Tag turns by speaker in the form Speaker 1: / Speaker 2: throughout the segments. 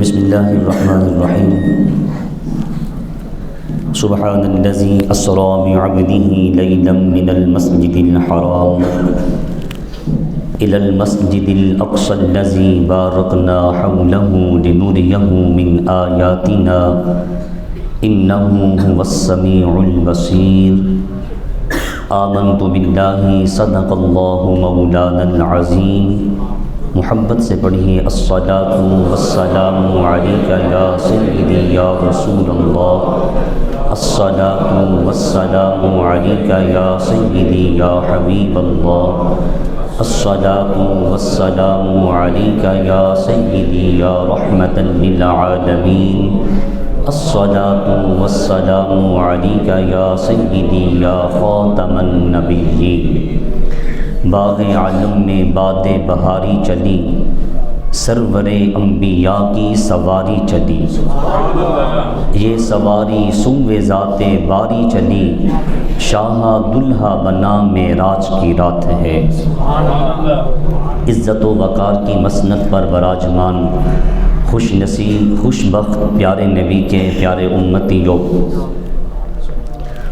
Speaker 1: بسم اللہ الرحمن الرحیم سبحان الذی اسری بعبده لیلا من المسجد الحرام إلى المسجد الأقصى الذي باركنا حوله لنريه من آياتنا إنه هو السميع البصير آمنت بالله صدق الله مولانا العظيم. محبت سے پڑھیے الصلاۃ والسلام علیک یا سیدی یا رسول اللہ. الصلاۃ والسلام علیک یا سیدی یا حبیب اللہ. الصلاۃ والسلام علیک یا سیدی یا رحمۃ للعالمین. الصلاۃ والسلام علیک یا سیدی یا خاتم النبیین. باغ عالم میں باد بہاری چلی، سرور انبیاء کی سواری چلی. یہ سواری سوئے ذات باری چلی، شاہ دلہا بنا معراج کی رات ہے. عزت و وقار کی مسند پر براجمان خوش نصیب خوش بخت پیارے نبی کے پیارے امتیوں،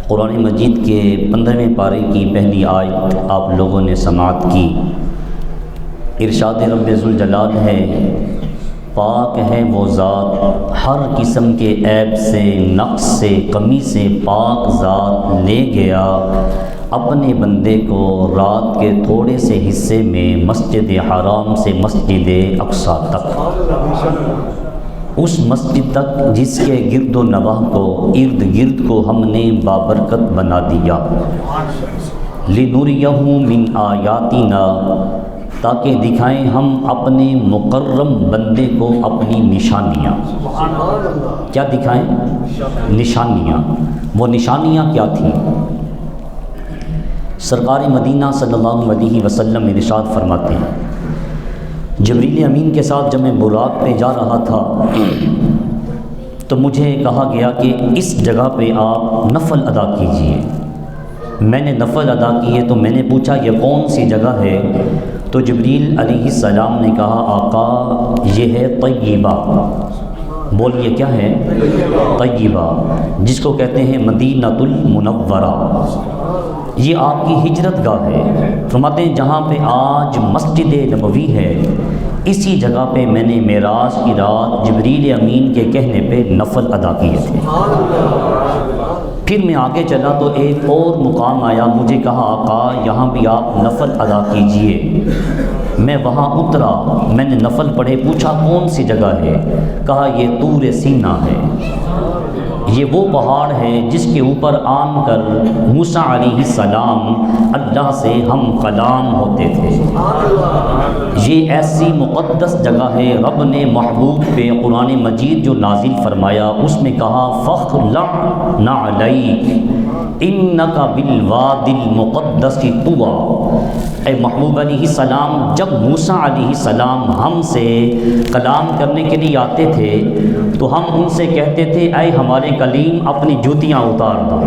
Speaker 1: قرآن مجید کے 15ویں پارے کی پہلی آیت آپ لوگوں نے سماعت کی. ارشاد رب ذوالجلال ہے، پاک ہے وہ ذات ہر قسم کے عیب سے، نقص سے، کمی سے پاک ذات لے گیا اپنے بندے کو رات کے تھوڑے سے حصے میں مسجد حرام سے مسجد اقصیٰ تک، اس مسجد تک جس کے گرد و نواح کو ارد گرد کو ہم نے بابرکت بنا دیا. لِنُرِيَهُ مِنْ آیاتنا، تاکہ دکھائیں ہم اپنے مکرم بندے کو اپنی نشانیاں. کیا دکھائیں؟ نشانیاں. وہ نشانیاں کیا تھیں؟ سرکار مدینہ صلی اللہ علیہ وسلم ارشاد فرماتے ہیں، جبریل امین کے ساتھ جب میں براق پہ جا رہا تھا تو مجھے کہا گیا کہ اس جگہ پہ آپ نفل ادا کیجئے. میں نے نفل ادا کیے تو میں نے پوچھا یہ کون سی جگہ ہے؟ تو جبریل علیہ السلام نے کہا آقا یہ ہے طیبہ. بولیے کیا ہے؟ طیبہ، جس کو کہتے ہیں مدینۃ المنورہ. یہ آپ کی ہجرت گاہ ہے. فرماتے ہیں جہاں پہ آج مسجد نبوی ہے، اسی جگہ پہ میں نے معراج کی رات جبریل امین کے کہنے پہ نفل ادا کیے تھے. پھر میں آگے چلا تو ایک اور مقام آیا، مجھے کہا آقا یہاں بھی آپ نفل ادا کیجئے. میں وہاں اترا، میں نے نفل پڑھے، پوچھا کون سی جگہ ہے؟ کہا یہ طور سینا ہے. یہ وہ پہاڑ ہے جس کے اوپر آن کر موسیٰ علیہ السلام اللہ سے ہم کلام ہوتے تھے. یہ ایسی مقدس جگہ ہے، رب نے محبوب پہ قرآن مجید جو نازل فرمایا اس میں کہا فاخلع نعلیک انک بالوادی المقدس طویٰ. اے محبوب علیہ السلام، جب موسیٰ علیہ السلام ہم سے کلام کرنے کے لیے آتے تھے تو ہم ان سے کہتے تھے اے ہمارے کلیم اپنی جوتیاں اتار دو.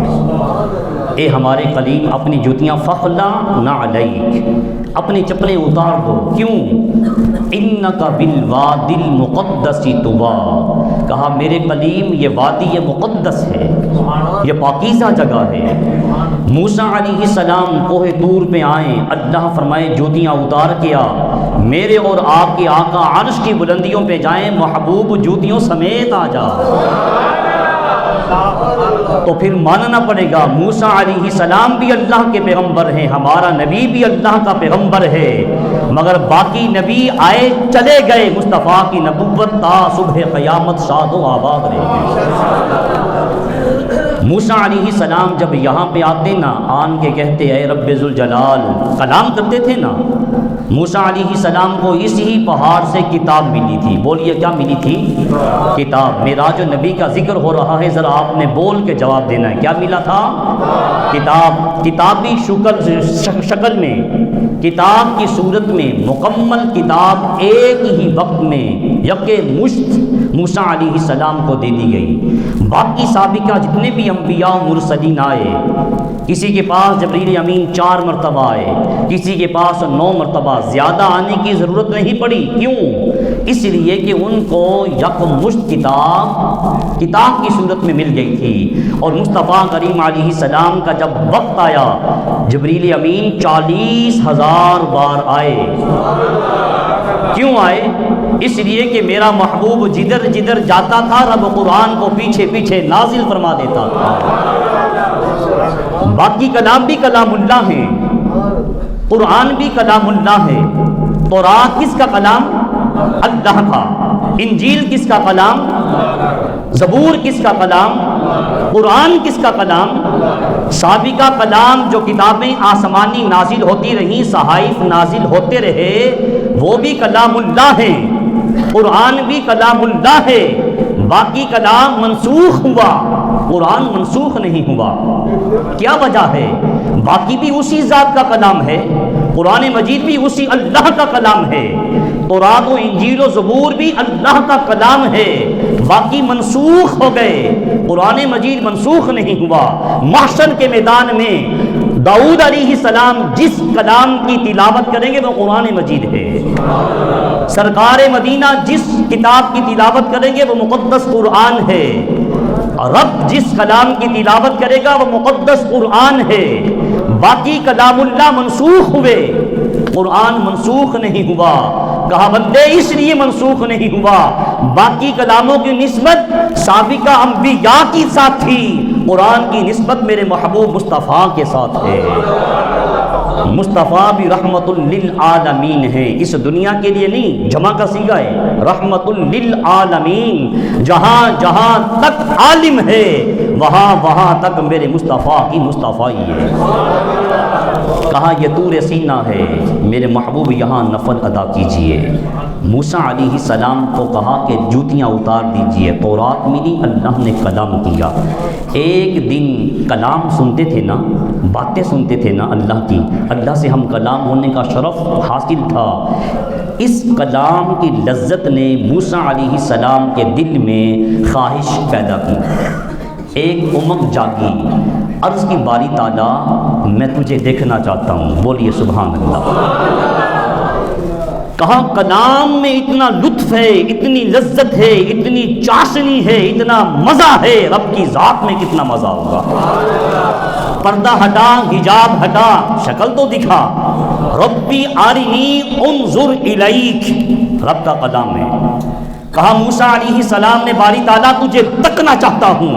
Speaker 1: اے ہمارے کلیم اپنی جوتیاں فاخلع نعلیک، اپنی چپلیں اتار دو. کیوں؟ انک بالوادی المقدس طویٰ. کہا میرے کلیم یہ وادی مقدس ہے، یہ پاکیزہ جگہ ہے. موسیٰ علیہ السلام کوہ طور پہ آئیں، اللہ فرمائے جوتیاں اتار کے آ. میرے اور آپ کے آقا عرش کی بلندیوں پہ جائیں، محبوب جوتیوں سمیت آ جا. تو پھر ماننا پڑے گا موسیٰ علیہ السلام بھی اللہ کے پیغمبر ہیں، ہمارا نبی بھی اللہ کا پیغمبر ہے، مگر باقی نبی آئے چلے گئے، مصطفیٰ کی نبوت تا صبح قیامت شاد و آباد رہے گی. موسیٰ علیہ السلام جب یہاں پہ آتے نا، آن کے کہتے اے رب ذوالجلال، کلام کرتے تھے نا. موسیٰ علیہ السلام کو اسی پہاڑ سے کتاب ملی تھی. بولیے کیا ملی تھی؟ کتاب. معراج نبی کا ذکر ہو رہا ہے، ذرا آپ نے بول کے جواب دینا ہے. کیا ملا تھا؟ کتاب. کتابی شکل میں، کتاب کی صورت میں مکمل کتاب ایک ہی وقت میں یک مشت موسیٰ علیہ السلام کو دے دی گئی. باقی سابقہ جتنے بھی انبیاء مرسلین آئے، کسی کے پاس جبریل امین 4 مرتبہ آئے، کسی کے پاس 9 مرتبہ، زیادہ آنے کی ضرورت نہیں پڑی۔ کیوں؟ اس لیے کہ ان کو یکمشت کتاب کی صورت میں مل گئی تھی، اور مصطفیٰ کریم علیہ السلام کا جب وقت آیا جبریل امین 40,000 بار آئے۔ کیوں آئے؟ اس لیے کہ میرا محبوب جدھر جدھر جاتا تھا رب قرآن کو پیچھے پیچھے نازل فرما دیتا تھا۔ باقی کلام بھی کلام اللہ ہیں، قرآن بھی کلام اللہ ہے۔ تورات کس کا کلام؟ اللہ کا۔ انجیل کس کا کلام؟ زبور کس کا کلام؟ قرآن کس کا کلام؟ سابقہ کلام جو کتابیں آسمانی نازل ہوتی رہیں، صحائف نازل ہوتے رہے، وہ بھی کلام اللہ ہیں، قرآن بھی کلام اللہ ہے۔ باقی کلام منسوخ ہوا، قرآن منسوخ نہیں ہوا۔ کیا وجہ ہے؟ باقی بھی اسی ذات کا کلام ہے، قرآن مجید بھی اسی اللہ کا کلام ہے، تورات و انجیل و زبور بھی اللہ کا کلام ہے، باقی منسوخ ہو گئے، قرآن مجید منسوخ نہیں ہوا۔ محشر کے میدان میں داؤد علیہ السلام جس کلام کی تلاوت کریں گے وہ قرآن مجید ہے، سرکار مدینہ جس کتاب کی تلاوت کریں گے وہ مقدس قرآن ہے، رب جس کلام کی تلاوت کرے گا وہ مقدس قرآن ہے۔ باقی کلام اللہ منسوخ ہوئے، قرآن منسوخ نہیں ہوا۔ کہا بندے اس لیے منسوخ نہیں ہوا، باقی کلاموں کی نسبت سابقہ انبیاء کی ساتھ تھی، قرآن کی نسبت میرے محبوب مصطفیٰ کے ساتھ ہے۔ مصطفیٰ بھی رحمت للعالمین ہے، اس دنیا کے لیے نہیں، جمع کا صیغہ ہے، رحمت للعالمین۔ جہاں جہاں تک عالم ہے وہاں وہاں تک میرے مصطفیٰ کی مصطفیٰ ہے۔ کہا یہ طور سینہ ہے، میرے محبوب یہاں نفل ادا کیجئے۔ موسیٰ علیہ السلام کو کہا کہ جوتیاں اتار دیجئے، تورات ملی، اللہ نے کلام کیا۔ ایک دن کلام سنتے تھے نا، باتیں سنتے تھے نا اللہ کی، اللہ سے ہم کلام ہونے کا شرف حاصل تھا۔ اس کلام کی لذت نے موسیٰ علیہ السلام کے دل میں خواہش پیدا کی، ایک امنگ جاگی، عرض کی باری تعالیٰ میں تجھے دیکھنا چاہتا ہوں۔ بولیے سبحان اللہ۔ کہا کلام میں اتنا لطف ہے، اتنی لذت ہے، اتنی چاشنی ہے، اتنا مزہ ہے، رب کی ذات میں کتنا مزہ ہوگا۔ پردہ ہٹا، حجاب ہٹا، شکل تو دکھا، ربی آرنی انظر الیک، رب کا کلام ہے۔ کہا موسیٰ علیہ السلام نے باری تعالیٰ تجھے تکنا چاہتا ہوں،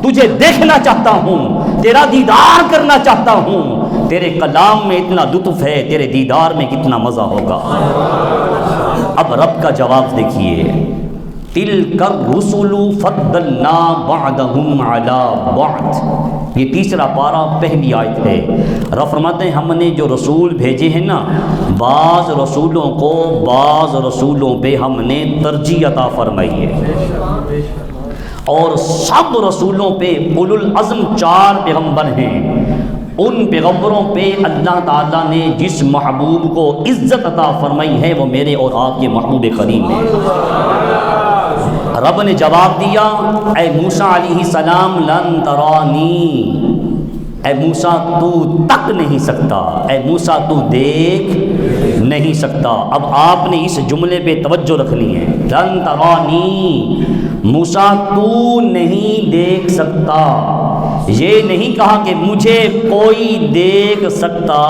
Speaker 1: تجھے دیکھنا چاہتا ہوں، تیرا دیدار کرنا چاہتا ہوں، تیرے کلام میں اتنا لطف ہے، تیرے دیدار میں کتنا مزہ ہوگا۔ اب رب کا جواب دیکھیے، تِلْكَ الرُّسُلُ فَضَّلْنَا بَعْضَهُمْ عَلَى بَعْضٍ، یہ تیسرا پارہ پہلی آیت ہے۔ رب فرماتے ہیں ہم نے جو رسول بھیجے ہیں نا، بعض رسولوں کو بعض رسولوں پہ ہم نے ترجیح عطا فرمائی ہے، اور سب رسولوں پہ اولو العزم 4 پیغمبر ہیں، ان پیغمبروں پہ اللہ تعالیٰ نے جس محبوب کو عزت عطا فرمائی ہے وہ میرے اور آپ کے محبوب کریم ہیں۔ رب نے جواب دیا، اے موسیٰ علیہ السلام لن ترانی، اے موسیٰ تو تک نہیں سکتا، اے موسیٰ تو دیکھ نہیں سکتا۔ اب آپ نے اس جملے پہ توجہ رکھنی ہے، لن ترانی، موسیٰ تو نہیں دیکھ سکتا، یہ نہیں کہا کہ مجھے کوئی دیکھ سکتا،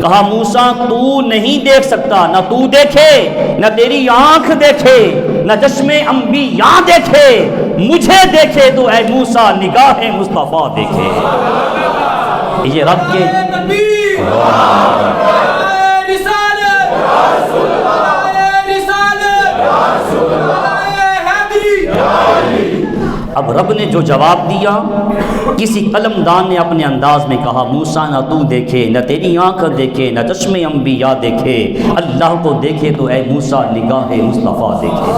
Speaker 1: کہا موسیٰ تو نہیں دیکھ سکتا، نہ تو دیکھے، نہ تیری آنکھ دیکھے، نہ چشم انبیاء دیکھے، مجھے دیکھے تو اے موسیٰ نگاہ مصطفیٰ دیکھے۔ یہ رب کے اب رب نے جو جواب دیا، کسی قلمدان نے اپنے انداز میں کہا موسیٰ نہ تو دیکھے، نہ تیری آنکھ دیکھے، نہ چشم انبیاء دیکھے، اللہ کو دیکھے تو اے موسیٰ نگاہ مصطفیٰ دیکھے۔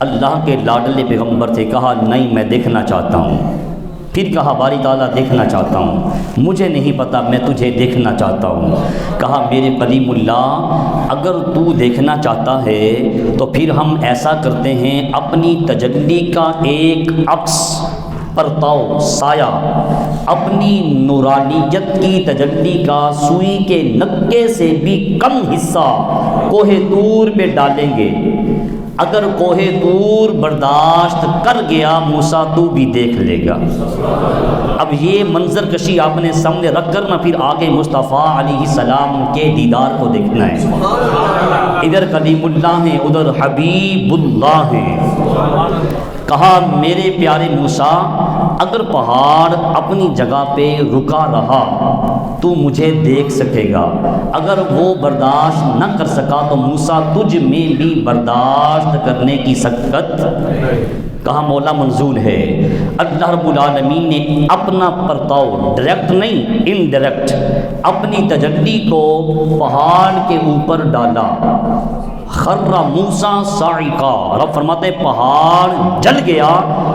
Speaker 1: اللہ کے لاڈلے پیغمبر تھے، کہا نہیں میں دیکھنا چاہتا ہوں۔ پھر کہا باری تعالیٰ دیکھنا چاہتا ہوں، مجھے نہیں پتا، میں تجھے دیکھنا چاہتا ہوں۔ کہا میرے کلیم اللہ اگر تو دیکھنا چاہتا ہے تو پھر ہم ایسا کرتے ہیں، اپنی تجلی کا ایک عکس پرتاؤ سایہ اپنی نورانیت کی تجلی کا سوئی کے نکے سے بھی کم حصہ کوہ طور پہ ڈالیں گے۔ اگر کوہ طور برداشت کر گیا موسیٰ تو بھی دیکھ لے گا۔ اب یہ منظر کشی آپ نے سامنے رکھ کر نہ پھر آگے مصطفیٰ علیہ السلام کے دیدار کو دیکھنا ہے۔ ادھر کلیم اللہ ہیں، ادھر حبیب اللہ ہیں۔ کہا میرے پیارے موسیٰ اگر پہاڑ اپنی جگہ پہ رکا رہا تو مجھے دیکھ سکے گا، اگر وہ برداشت نہ کر سکا تو موسیٰ تجھ میں بھی برداشت کرنے کی سکت۔ کہا مولا منظور ہے۔ اللہ رب العالمین نے اپنا پرتاؤ ڈائریکٹ نہیں انڈائریکٹ اپنی تجلی کو پہاڑ کے اوپر ڈالا۔ خر موسیٰ صاعقا، رب فرماتے ہیں پہاڑ جل گیا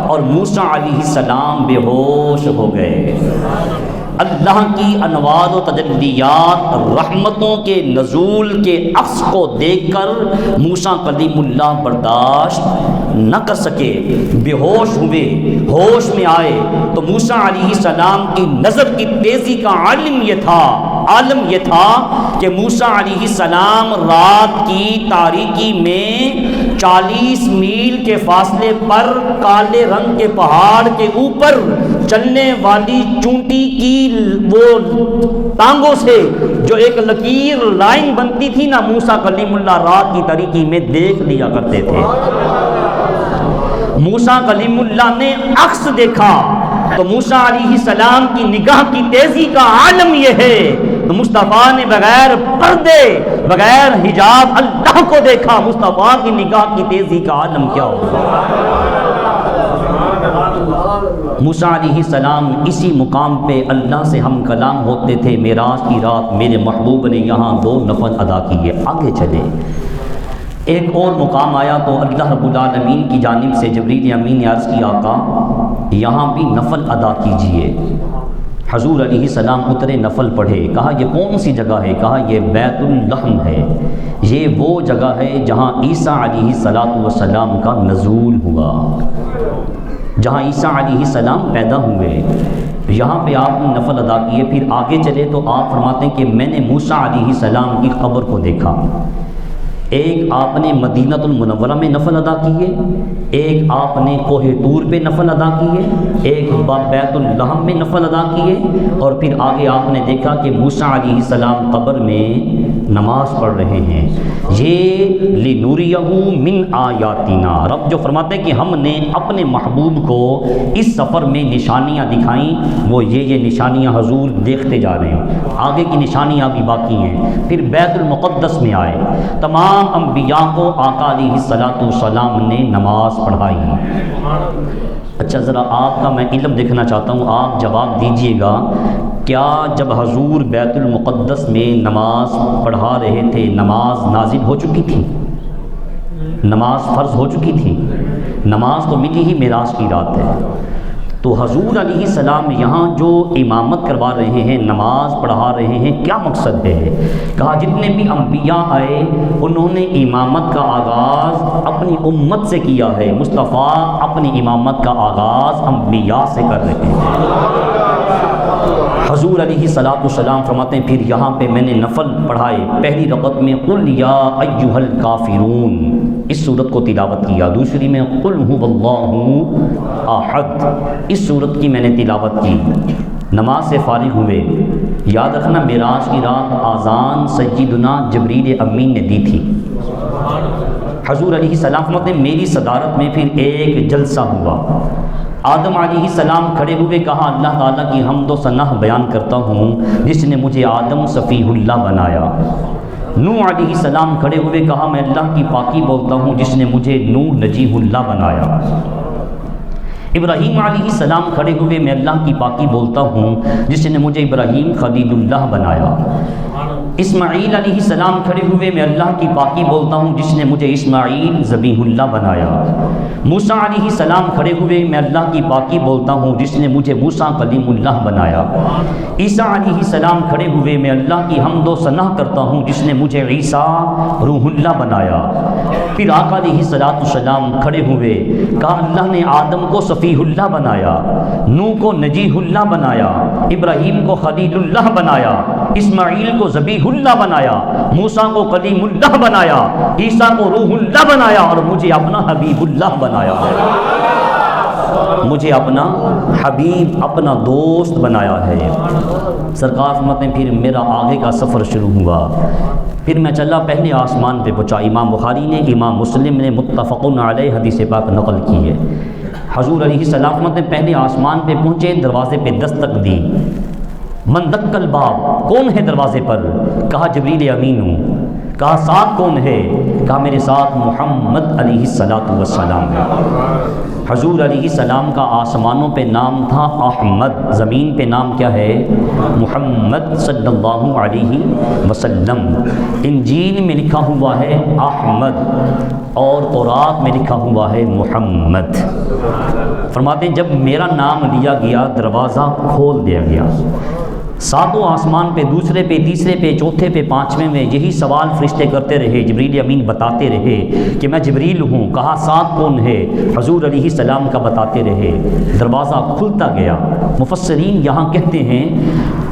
Speaker 1: اور موسیٰ علیہ السلام بے ہوش ہو گئے۔ اللہ کی انوار و تجلیات رحمتوں کے نزول کے عکس کو دیکھ کر موسیٰ کلیم اللہ برداشت نہ کر سکے، بے ہوش ہوئے۔ ہوش میں آئے تو موسیٰ علیہ السلام کی نظر کی تیزی کا عالم یہ تھا کہ موسیٰ علیہ السلام رات کی تاریکی میں 40 میل کے فاصلے پر کالے رنگ کے پہاڑ کے اوپر چلنے والی چونٹی کی وہ ٹانگوں سے جو ایک لکیر لائن بنتی تھی نا، موسیٰ کلیم اللہ رات کی تاریکی میں دیکھ لیا کرتے تھے۔ موسیٰ کلیم اللہ نے عکس دیکھا تو موسیٰ علیہ السلام کی نگاہ کی تیزی کا عالم یہ ہے تو مصطفیٰ نے بغیر پردے بغیر حجاب اللہ کو دیکھا۔ مصطفیٰ کی نگاہ کی تیزی کا عالم کیا ہوگا؟ موسیٰ علیہ السلام اسی مقام پہ اللہ سے ہم کلام ہوتے تھے۔ معراج کی رات میرے محبوب نے یہاں 2 نفل ادا کیے۔ آگے چلے ایک اور مقام آیا تو اللہ رب العالمین کی جانب سے جبریل امین نے عرض کی آقا یہاں بھی نفل ادا کیجئے۔ حضور علیہ السلام اترے نفل پڑھے۔ کہا یہ کون سی جگہ ہے؟ کہا یہ بیت اللحم ہے، یہ وہ جگہ ہے جہاں عیسیٰ علیہ السلام کا نزول ہوا، جہاں عیسیٰ علیہ السلام پیدا ہوئے۔ یہاں پہ آپ نے نفل ادا کیے۔ پھر آگے چلے تو آپ فرماتے ہیں کہ میں نے موسیٰ علیہ السلام کی قبر کو دیکھا۔ ایک آپ نے مدینہ المنورہ میں نفل ادا کیے، ایک آپ نے کوہ طور پہ نفل ادا کیے، ایک بیت اللحم میں نفل ادا کیے، اور پھر آگے آپ نے دیکھا کہ موسیٰ علیہ السلام قبر میں نماز پڑھ رہے ہیں۔ یہ لِنُرِيَهُ مِنْ آیاتنا، رب جو فرماتے ہیں کہ ہم نے اپنے محبوب کو اس سفر میں نشانیاں دکھائیں، وہ یہ نشانیاں حضور دیکھتے جا رہے ہیں، آگے کی نشانیاں بھی باقی ہیں۔ پھر بیت المقدس میں آئے، تمام انبیاء کو آقا علیہ السلام نے نماز پڑھائی۔ اچھا ذرا آپ کا میں علم دیکھنا چاہتا ہوں، آپ جواب دیجئے گا، کیا جب حضور بیت المقدس میں نماز پڑھا رہے تھے نماز نازل ہو چکی تھی؟ نماز فرض ہو چکی تھی؟ نماز تو ملی ہی معراج کی رات ہے۔ تو حضور علیہ السلام یہاں جو امامت کروا رہے ہیں، نماز پڑھا رہے ہیں، کیا مقصد ہے؟ کہا جتنے بھی انبیاء آئے انہوں نے امامت کا آغاز اپنی امت سے کیا ہے، مصطفیٰ اپنی امامت کا آغاز انبیاء سے کر رہے ہیں۔ حضور علیہ السلام فرماتے ہیں پھر یہاں پہ میں نے نفل پڑھائے۔ پہلی رکعت میں قل یا ایھا الکافرون اس سورت کو تلاوت کیا، دوسری میں قل ھو اللہ احد اس سورت کی میں نے تلاوت کی۔ نماز سے فارغ ہوئے، یاد رکھنا معراج کی رات آذان سیدنا جبریل امین نے دی تھی۔ حضور علیہ السلام فرماتے ہیں میری صدارت میں پھر ایک جلسہ ہوا۔ آدم علیہ السلام کھڑے ہوئے، کہا اللہ تعالیٰ کی حمد و ثنا بیان کرتا ہوں جس نے مجھے آدم صفیہ اللہ بنایا۔ نوح علیہ السلام کھڑے ہوئے، کہا میں اللہ کی پاکی بولتا ہوں جس نے مجھے نوح نجیح اللہ بنایا۔ ابراہیم علیہ السلام کھڑے ہوئے، میں اللہ کی پاکی بولتا ہوں جس نے مجھے ابراہیم خلیل اللہ بنایا۔ اسماعیل علیہ السلام کھڑے ہوئے، میں اللہ کی پاکی بولتا ہوں جس نے مجھے اسماعیل ذبیح اللہ بنایا۔ موسیٰ علیہ السلام کھڑے ہوئے، میں اللہ کی پاکی بولتا ہوں جس نے مجھے موسیٰ کلیم اللہ بنایا۔ عیسیٰ علیہ السلام کھڑے ہوئے، میں اللہ کی حمد و ثنا کرتا ہوں جس نے مجھے عیسیٰ روح اللہ بنایا۔ پھر آقا علیہ السلام کھڑے ہوئے، کہا اللہ نے آدم کو صفیہ اللہ بنایا، نوح کو نجیح اللہ بنایا، ابراہیم کو خلیل اللہ بنایا، اسماعیل کو ذبیح اللہ بنایا، موسیٰ کو کلیم اللہ بنایا، عیسیٰ کو روح اللہ بنایا، اور مجھے اپنا حبیب اللہ بنایا ہے، مجھے اپنا حبیب، اپنا دوست بنایا ہے۔ سرکار فرماتے ہیں پھر میرا آگے کا سفر شروع ہوا، پھر میں چلا، پہلے آسمان پہ پہنچا۔ امام بخاری نے، امام مسلم نے متفقن علیہ حدیث پاک نقل کی ہے۔ حضور علیہ السلام فرماتے ہیں پہلے آسمان پہ پہنچے، دروازے پہ دستک دی، من دق الباب، کون ہے دروازے پر؟ کہا جبریل امین ہوں۔ کہا ساتھ کون ہے؟ کہا میرے ساتھ محمد علیہ السلام ہے۔ حضور علیہ السلام کا آسمانوں پہ نام تھا احمد، زمین پہ نام کیا ہے؟ محمد صلی اللہ علیہ وسلم۔ انجیل میں لکھا ہوا ہے احمد، اور تورات میں لکھا ہوا ہے محمد۔ فرماتے ہیں جب میرا نام لیا گیا، دروازہ کھول دیا گیا۔ ساتوں آسمان پہ، دوسرے پہ، تیسرے پہ، چوتھے پہ، پانچویں میں یہی سوال فرشتے کرتے رہے، جبریل امین بتاتے رہے کہ میں جبریل ہوں۔ کہا ساتھ کون ہے؟ حضور علیہ السلام کا بتاتے رہے، دروازہ کھلتا گیا۔ مفسرین یہاں کہتے ہیں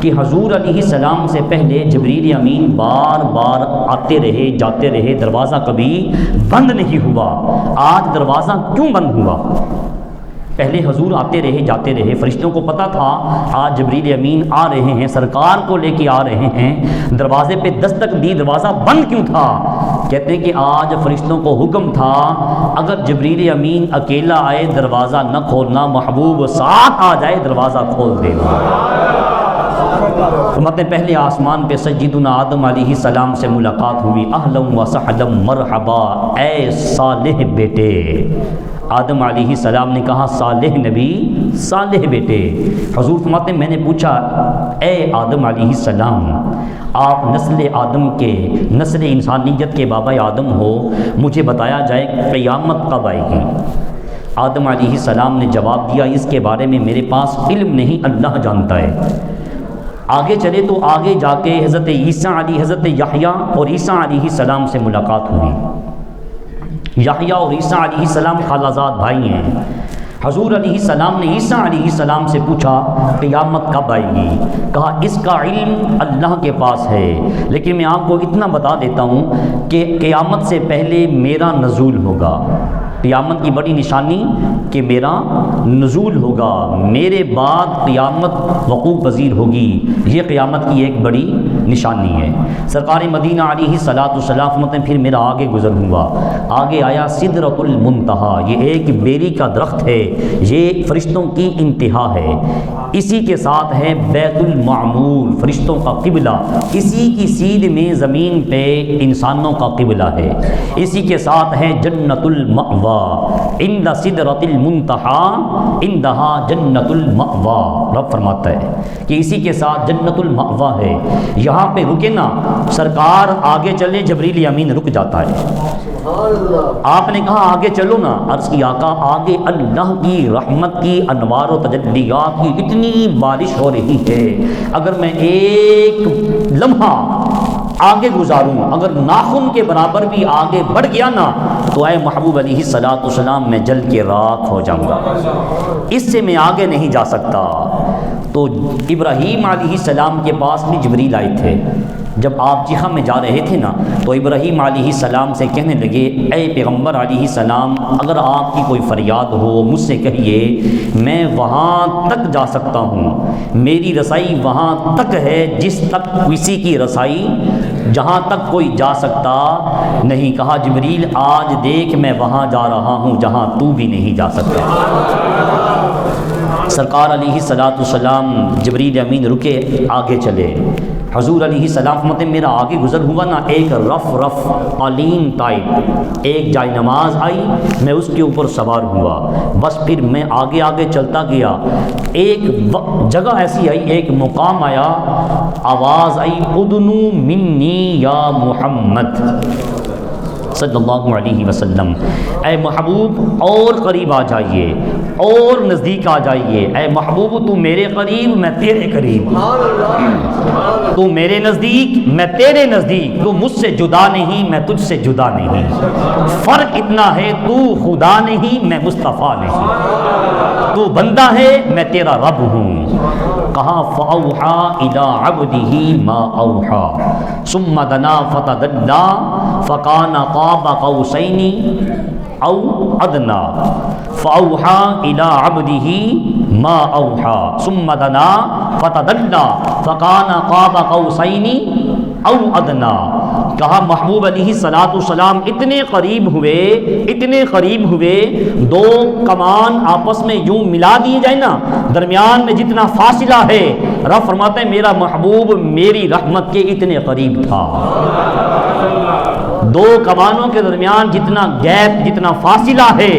Speaker 1: کہ حضور علیہ السلام سے پہلے جبریل امین بار بار آتے رہے، جاتے رہے، دروازہ کبھی بند نہیں ہوا۔ آج دروازہ کیوں بند ہوا؟ پہلے حضور آتے رہے، جاتے رہے، فرشتوں کو پتہ تھا آج جبریل امین آ رہے ہیں، سرکار کو لے کے آ رہے ہیں، دروازے پہ دستک دی، دروازہ بند کیوں تھا؟ کہتے ہیں کہ آج فرشتوں کو حکم تھا اگر جبریل امین اکیلا آئے دروازہ نہ کھولنا، محبوب ساتھ آ جائے دروازہ کھول دینا۔ فرماتے پہلے آسمان پہ سیدنا آدم علیہ السلام سے ملاقات ہوئی، اہلا و سہلا مرحبا اے صالح بیٹے۔ آدم علیہ السلام نے کہا صالح نبی، صالح بیٹے۔ حضور فرماتے ہیں میں نے پوچھا اے آدم علیہ السلام، آپ نسل آدم کے، نسل انسانیت کے بابا آدم ہو، مجھے بتایا جائے قیامت کب آئے گی؟ آدم علیہ السلام نے جواب دیا اس کے بارے میں میرے پاس علم نہیں، اللہ جانتا ہے۔ آگے چلے تو آگے جا کے حضرت عیسیٰ علیہ، حضرت یحییٰ اور عیسیٰ علیہ السلام سے ملاقات ہوئی۔ یحییٰ اور عیسیٰ علیہ السلام خالہ زاد بھائی ہیں۔ حضور علیہ السلام نے عیسیٰ علیہ السلام سے پوچھا قیامت کب آئے گی؟ کہا اس کا علم اللہ کے پاس ہے، لیکن میں آپ کو اتنا بتا دیتا ہوں کہ قیامت سے پہلے میرا نزول ہوگا۔ قیامت کی بڑی نشانی کہ میرا نزول ہوگا، میرے بعد قیامت وقوع پذیر ہوگی، یہ قیامت کی ایک بڑی نشانی ہے۔ سرکار مدینہ علیہ السلام فرماتے ہیں پھر میرا آگے گزر ہوا، آگے آیا سدرۃ المنتہا، یہ ایک بیری کا درخت ہے، یہ فرشتوں کی انتہا ہے۔ اسی کے ساتھ ہے بیت المعمور، فرشتوں کا قبلہ، اسی کی سیدھ میں زمین پہ انسانوں کا قبلہ ہے۔ اسی کے ساتھ ہے جنت المأوی، عند سدرۃ المنتہی عندہا جنت المأوی۔ رب فرماتا ہے کہ اسی کے ساتھ جنت المأوی ہے، یہاں پہ رکے نا، سرکار آگے چلے جبریل امین رک جاتا ہے۔ آپ نے کہا آگے چلو نا، عرض کی آقا آگے اللہ کی رحمت کی انوار و تجلیات کی اتنی بارش ہو رہی ہے، اگر میں ایک لمحہ آگے گزاروں، اگر ناخن کے برابر بھی آگے بڑھ گیا نا تو اے محبوب علیہ السلام میں جل کے راکھ ہو جاؤں گا، اس سے میں آگے نہیں جا سکتا۔ تو ابراہیم علیہ السلام کے پاس بھی جبریل آئے تھے، جب آپ جہاں میں جا رہے تھے نا تو ابراہیم علیہ السلام سے کہنے لگے اے پیغمبر علیہ السلام، اگر آپ کی کوئی فریاد ہو مجھ سے کہیے، میں وہاں تک جا سکتا ہوں، میری رسائی وہاں تک ہے جس تک کسی کی رسائی جہاں تک کوئی جا سکتا نہیں۔ کہا جبریل آج دیکھ میں وہاں جا رہا ہوں جہاں تو بھی نہیں جا سکتا۔ سرکار علیہ السلام جبریل امین رکے، آگے چلے۔ حضور علیہ السلام فرماتے میرا آگے گزر ہوا نا، ایک رف قالین ٹائپ ایک جائے نماز آئی، میں اس کے اوپر سوار ہوا، بس پھر میں آگے آگے چلتا گیا، ایک جگہ ایسی آئی، ایک مقام آیا، آواز آئی ادنو منی یا محمد، صلی اللہ علیہ وسلم، اے محبوب اور قریب آ جائیے، اور نزدیک آ جائیے، اے محبوب تو میرے قریب میں تیرے قریب، تو میرے نزدیک میں تیرے نزدیک، تو مجھ سے جدا نہیں میں تجھ سے جدا نہیں، فرق اتنا ہے تو خدا نہیں میں مصطفیٰ نہیں، تو بندہ ہے میں تیرا رب ہوں۔ کہا فَأَوْحَى إِلَىٰ عَبْدِهِ مَا أَوْحَىٰ ثُمَّ دَنَا فَتَدَلَّىٰ فَكَانَ قَابَ قَوْسَيْنِ أَوْ أَدْنَىٰ فَأَوْحَىٰ إِلَىٰ عَبْدِهِ مَا أَوْحَىٰ ثُمَّ دَنَا فَتَدَلَّىٰ فَكَانَ قَابَ قَوْسَيْنِ أَوْ أَدْنَىٰ۔ کہا محبوب علیہ الصلوۃ والسلام اتنے قریب ہوئے، دو کمان آپس میں یوں ملا دیے جائیں نا، درمیان میں جتنا فاصلہ ہے، رب فرماتے ہیں میرا محبوب میری رحمت کے اتنے قریب تھا۔ دو کمانوں کے درمیان جتنا گیپ، جتنا فاصلہ ہے،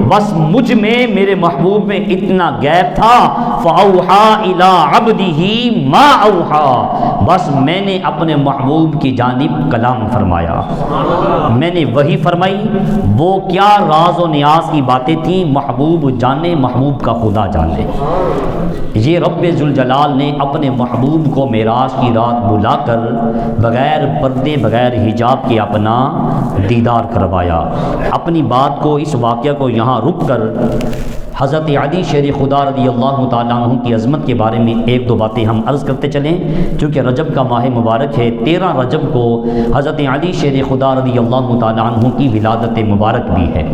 Speaker 1: بس مجھ میں میرے محبوب میں اتنا گیپ تھا۔ فَأَوْحَىٰ إِلَىٰ عَبْدِهِ مَا أَوْحَىٰ، بس میں نے اپنے محبوب کی جانب کلام فرمایا، میں نے وحی فرمائی۔ وہ کیا راز و نیاز کی باتیں تھیں، محبوب جانے، محبوب کا خدا جانے۔ یہ رب ذوالجلال نے اپنے محبوب کو معراج کی رات بلا کر بغیر پردے، بغیر حجاب کے اپنا دیدار کروایا۔ اپنی بات کو، اس واقعہ کو یہاں رک کر حضرت علی شیر خدا رضی اللہ تعالیٰ عنہ کی عظمت کے بارے میں ایک دو باتیں ہم عرض کرتے چلیں، چونکہ رجب کا ماہ مبارک ہے۔ 13 رجب کو حضرت علی شیر خدا رضی اللہ تعالیٰ عنہ کی ولادت مبارک بھی ہے۔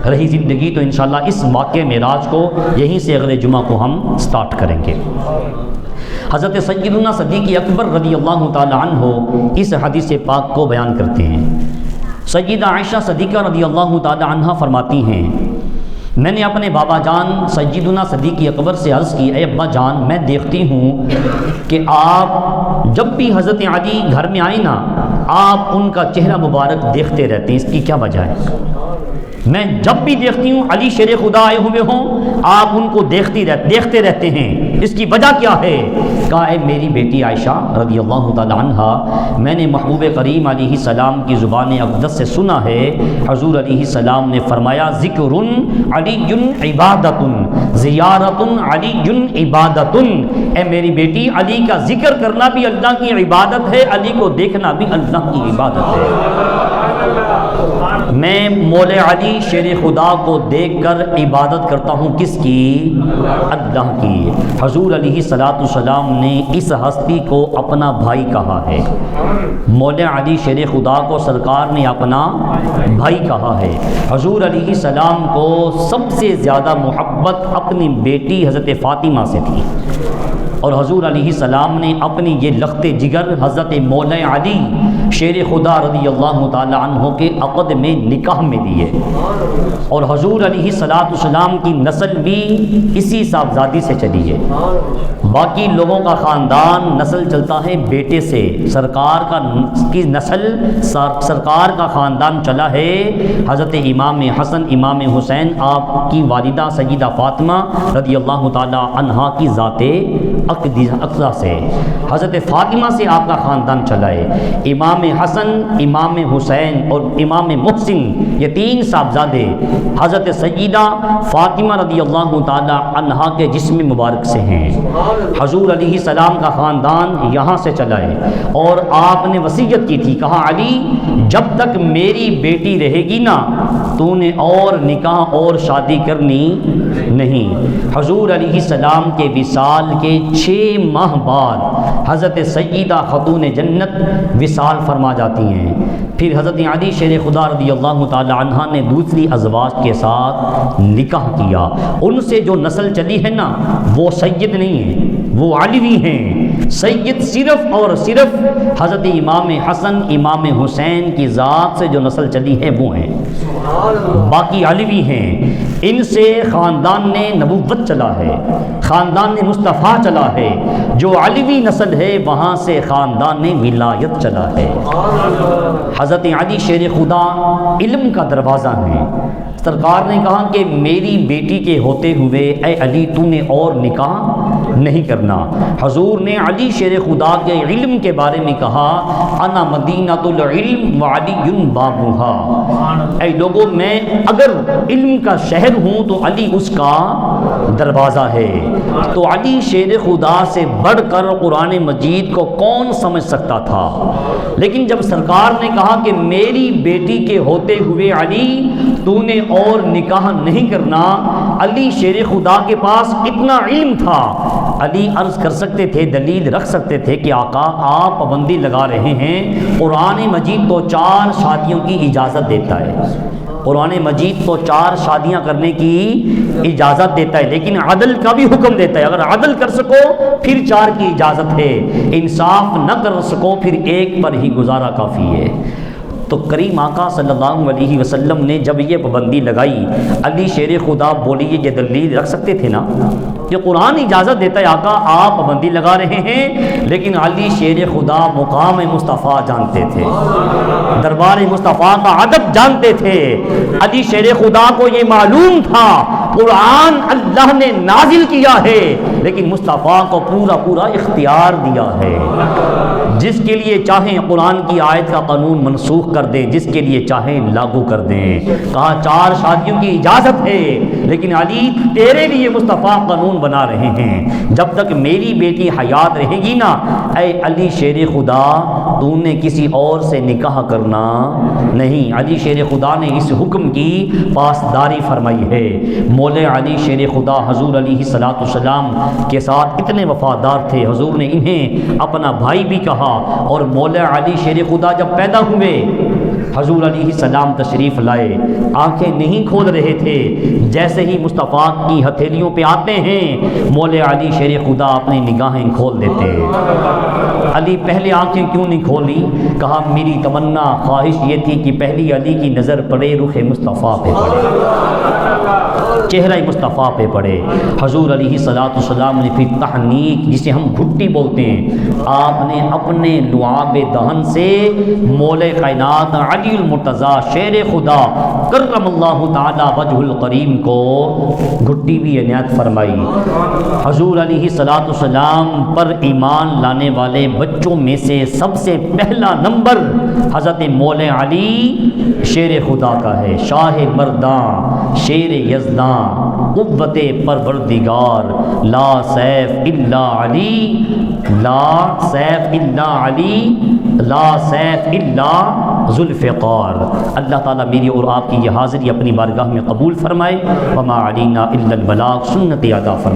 Speaker 1: رہی زندگی تو انشاءاللہ اس واقعہ معراج کو یہیں سے اگلے جمعہ کو ہم سٹارٹ کریں گے۔ حضرت سیدنا صدیق اکبر رضی اللہ تعالیٰ عنہ اس حدیث پاک کو بیان کرتے ہیں۔ سیدہ عائشہ صدیقہ رضی اللہ تعالیٰ عنہ فرماتی ہیں، میں نے اپنے بابا جان سیدنا صدیق اکبر سے عرض کی، اے ابا جان میں دیکھتی ہوں کہ آپ جب بھی حضرت علی گھر میں آئیں نا، آپ ان کا چہرہ مبارک دیکھتے رہتے ہیں، اس کی کیا وجہ ہے؟ میں جب بھی دیکھتی ہوں علی شیر خدا آئے ہوئے ہوں، آپ ان کو دیکھتے رہتے ہیں، اس کی وجہ کیا ہے؟ کہا اے میری بیٹی عائشہ رضی اللہ تعالی عنہا، میں نے محبوب کریم علیہ السلام کی زبان اقدس سے سنا ہے، حضور علیہ السلام نے فرمایا ذکر علی عبادت، زیارت علی عبادت۔ اے میری بیٹی، علی کا ذکر کرنا بھی اللہ کی عبادت ہے، علی کو دیکھنا بھی اللہ کی عبادت ہے۔ میں مولا علی شیر خدا کو دیکھ کر عبادت کرتا ہوں، کس کی؟ اللہ کی۔ حضور علیہ الصلوۃ والسلام نے اس ہستی کو اپنا بھائی کہا ہے، مولا علی شیر خدا کو سرکار نے اپنا بھائی کہا ہے۔ حضور علیہ السلام کو سب سے زیادہ محبت اپنی بیٹی حضرت فاطمہ سے تھی، اور حضور علیہ السلام نے اپنی یہ لخت جگر حضرت مولا علی شیر خدا رضی اللہ تعالی عنہ کے عقد میں نکاح میں دیے، اور حضور علیہ السلام کی نسل بھی اسی صاحبزادی سے چلی ہے۔ باقی لوگوں کا خاندان نسل چلتا ہے بیٹے سے، سرکار کی نسل، سرکار کا خاندان چلا ہے حضرت امام حسن، امام حسین، آپ کی والدہ سیدہ فاطمہ رضی اللہ تعالی عنہا کی ذات اقصا سے، حضرت فاطمہ سے آپ کا خاندان چلا ہے۔ امام حسن، امام حسین اور امام محسن، یہ 3 صاحبزادے حضرت سیدہ فاطمہ رضی اللہ تعالی عنہا کے جسم مبارک سے ہیں۔ حضور علیہ السلام کا خاندان یہاں سے چلا ہے، اور آپ نے وصیت کی تھی، کہا علی جب تک میری بیٹی رہے گی نا، تو نے اور نکاح اور شادی کرنی نہیں۔ حضور علیہ السلام کے وصال کے 6 ماہ بعد حضرت سیدہ خاتون جنت وصال فرما جاتی ہیں۔ پھر حضرت علی شیر خدا رضی اللہ تعالی عنہ نے دوسری ازواج کے ساتھ نکاح کیا، ان سے جو نسل چلی ہے نا، وہ سید نہیں ہے، وہ علوی ہیں۔ سید صرف اور صرف حضرت امام حسن، امام حسین کی ذات سے جو نسل چلی ہے وہ ہیں، باقی علوی ہیں۔ ان سے خاندان نے نبوت چلا ہے، خاندان نے مصطفیٰ چلا ہے۔ جو علوی نسل ہے وہاں سے خاندان نے ولایت چلا ہے۔ حضرت علی شیر خدا علم کا دروازہ ہیں۔ سرکار نے کہا کہ میری بیٹی کے ہوتے ہوئے اے علی تو نے اور نکاح نہیں کرنا۔ حضور نے علی شیر خدا کے علم کے بارے میں کہا انا مدینۃ العلم وعلی بابها، اے لوگوں میں اگر علم کا شہر ہوں تو علی اس کا دروازہ ہے۔ تو علی شیر خدا سے بڑھ کر قرآن مجید کو کون سمجھ سکتا تھا؟ لیکن جب سرکار نے کہا کہ میری بیٹی کے ہوتے ہوئے علی تو نے اور نکاح نہیں کرنا، علی شیر خدا کے پاس اتنا علم تھا، علی عرض کر سکتے تھے، دلیل رکھ سکتے تھے کہ آقا آپ پابندی لگا رہے ہیں، قرآن مجید تو 4 شادیوں کی اجازت دیتا ہے، قرآن مجید تو 4 شادیاں کرنے کی اجازت دیتا ہے، لیکن عدل کا بھی حکم دیتا ہے، اگر عدل کر سکو پھر 4 کی اجازت ہے، انصاف نہ کر سکو پھر 1 پر ہی گزارا کافی ہے۔ تو کریم آقا صلی اللہ علیہ وسلم نے جب یہ پابندی لگائی، علی شیر خدا بولیے یہ دلیل رکھ سکتے تھے نا کہ قرآن اجازت دیتا ہے آقا آپ پابندی لگا رہے ہیں، لیکن علی شیر خدا مقام مصطفیٰ جانتے تھے، دربار مصطفیٰ کا ادب جانتے تھے، علی شیر خدا کو یہ معلوم تھا قرآن اللہ نے نازل کیا ہے لیکن مصطفیٰ کو پورا اختیار دیا ہے، جس کے لیے چاہیں قرآن کی آیت کا قانون منسوخ کر دیں، جس کے لیے چاہیں لاگو کر دیں۔ کہا 4 شادیوں کی اجازت ہے لیکن علی تیرے لیے مصطفیٰ قانون بنا رہے ہیں، جب تک میری بیٹی حیات رہے گی نا اے علی شیر خدا تو نے کسی اور سے نکاح کرنا نہیں۔ علی شیر خدا نے اس حکم کی پاسداری فرمائی ہے۔ مولا علی شیر خدا حضور علیہ الصلوۃ والسلام کے ساتھ اتنے وفادار تھے، حضور نے انہیں اپنا بھائی بھی کہا، اور مولا علی شیر خدا جب پیدا ہوئے حضور علیہ السلام تشریف لائے، آنکھیں نہیں کھول رہے تھے، جیسے ہی مصطفیٰ کی ہتھیلیوں پہ آتے ہیں مولا علی شیر خدا اپنی نگاہیں کھول دیتے۔ علی پہلے آنکھیں کیوں نہیں کھولی؟ کہا میری تمنا خواہش یہ تھی کہ پہلی علی کی نظر پڑے رخ مصطفیٰ پہ پڑے، چہرہ مصطفیٰ پہ پڑے۔ حضور علیہ الصلوۃ والسلام نے پھر تحنیک جسے ہم گھٹی بولتے ہیں، آپ نے اپنے لعاب دہن سے مولا کائنات علی المرتضیٰ شیر خدا کرم اللہ تعالی وجہ الکریم کو گھٹی بھی عنایت فرمائی۔ حضور علیہ الصلوۃ والسلام پر ایمان لانے والے بچوں میں سے سب سے پہلا نمبر حضرت مولا علی شیر خدا کا ہے، شاہ مرداں شیر یزداں قوت پروردگار، لا سیف الا علی، لا سیف الا علی، لا سیف الا ذوالفقار۔ اللہ تعالیٰ میری اور آپ کی یہ حاضری اپنی بارگاہ میں قبول فرمائے۔ وما علینا الا البلاغ، سنت ادا فرمائے۔